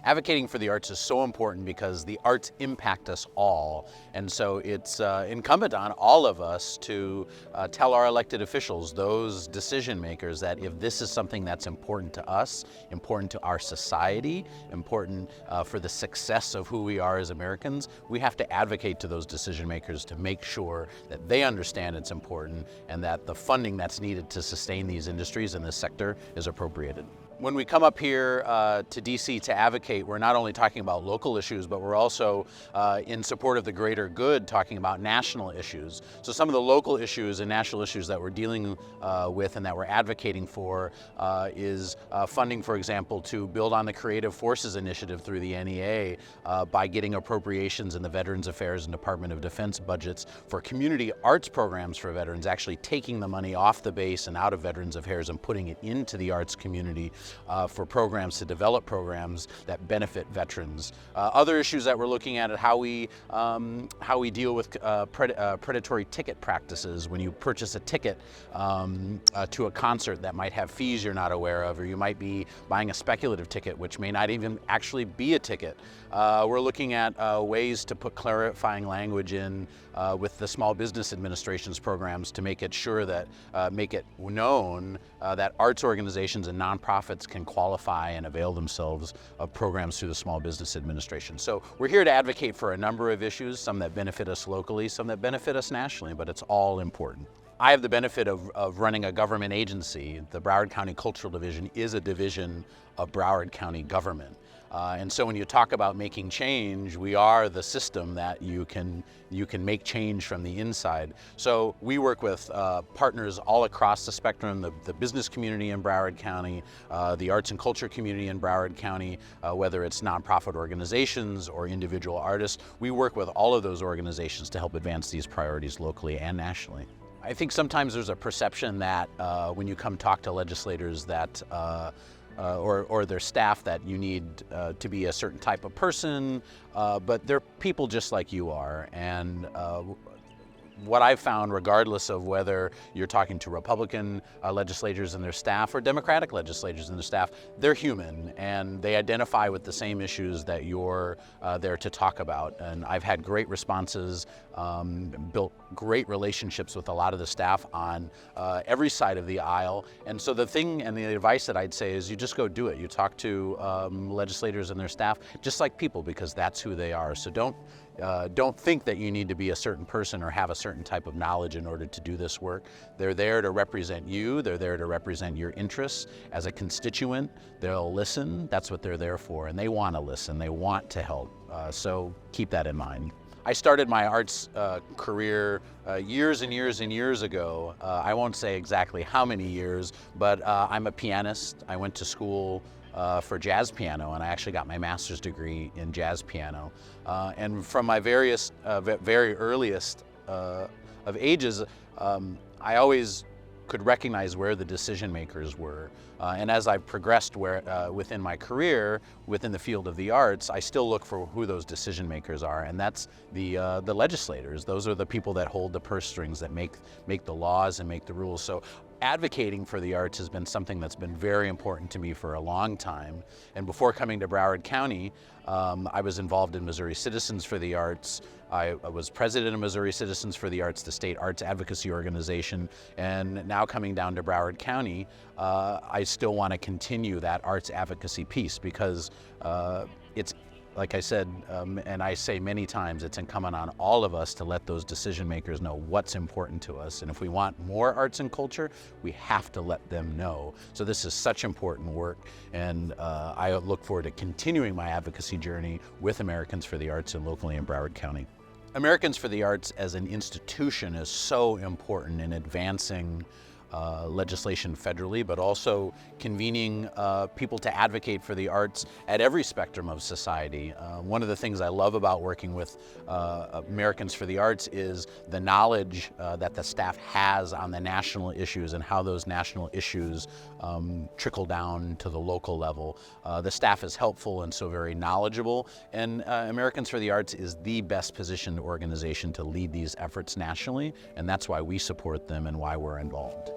Advocating for the arts is so important because the arts impact us all. And so it's incumbent on all of us to tell our elected officials, those decision makers, that if this is something that's important to us, important to our society, important for the success of who we are as Americans, we have to advocate to those decision makers to make sure that they understand it's important and that the funding that's needed to sustain these industries in this sector is appropriated. When we come up here to DC to advocate, we're not only talking about local issues, but we're also in support of the greater good talking about national issues. So some of the local issues and national issues that we're dealing with and that we're advocating for is funding, for example, to build on the Creative Forces Initiative through the NEA by getting appropriations in the Veterans Affairs and Department of Defense budgets for community arts programs for veterans, actually taking the money off the base and out of Veterans Affairs and putting it into the arts community for programs to develop programs that benefit veterans. Other issues that we're looking at are how we deal with predatory ticket practices. When you purchase a ticket to a concert that might have fees you're not aware of, or you might be buying a speculative ticket which may not even actually be a ticket. We're looking at ways to put clarifying language in with the Small Business Administration's programs to make it sure that make it known that arts organizations and nonprofits can qualify and avail themselves of programs through the Small Business Administration. So we're here to advocate for a number of issues, some that benefit us locally, some that benefit us nationally, but it's all important. I have the benefit of running a government agency. The Broward County Cultural Division is a division of Broward County government. And so when you talk about making change, we are the system that you can make change from the inside. So we work with partners all across the spectrum, the business community in Broward County, the arts and culture community in Broward County, whether it's nonprofit organizations or individual artists. We work with all of those organizations to help advance these priorities locally and nationally. I think sometimes there's a perception that when you come talk to legislators that or their staff that you need to be a certain type of person, but they're people just like you are. And what I've found, regardless of whether you're talking to Republican legislators and their staff or Democratic legislators and their staff, they're human and they identify with the same issues that you're there to talk about. And I've had great responses, built great relationships with a lot of the staff on every side of the aisle. And so the thing and the advice that I'd say is you just go do it. You talk to legislators and their staff just like people, because that's who they are. So don't think that you need to be a certain person or have a certain type of knowledge in order to do this work. They're there to represent you. They're there to represent your interests as a constituent. They'll listen. That's what they're there for. And they want to listen. They want to help. So keep that in mind. I started my arts career years and years and years ago. I won't say exactly how many years, but I'm a pianist. I went to school for jazz piano, and I actually got my master's degree in jazz piano. And from my very earliest of ages, I always could recognize where the decision makers were. And as I progressed within my career, within the field of the arts, I still look for who those decision makers are, and that's the legislators. Those are the people that hold the purse strings, that make the laws and make the rules. So advocating for the arts has been something that's been very important to me for a long time. And before coming to Broward County, I was involved in Missouri Citizens for the Arts. I was president of Missouri Citizens for the Arts, the state arts advocacy organization. And now coming down to Broward County, I still want to continue that arts advocacy piece because it's, like I said, and I say many times, it's incumbent on all of us to let those decision makers know what's important to us. And if we want more arts and culture, we have to let them know. So this is such important work, and I look forward to continuing my advocacy journey with Americans for the Arts and locally in Broward County. Americans for the Arts as an institution is so important in advancing legislation federally, but also convening people to advocate for the arts at every spectrum of society. One of the things I love about working with Americans for the Arts is the knowledge that the staff has on the national issues and how those national issues trickle down to the local level. The staff is helpful and so very knowledgeable, and Americans for the Arts is the best positioned organization to lead these efforts nationally, and that's why we support them and why we're involved.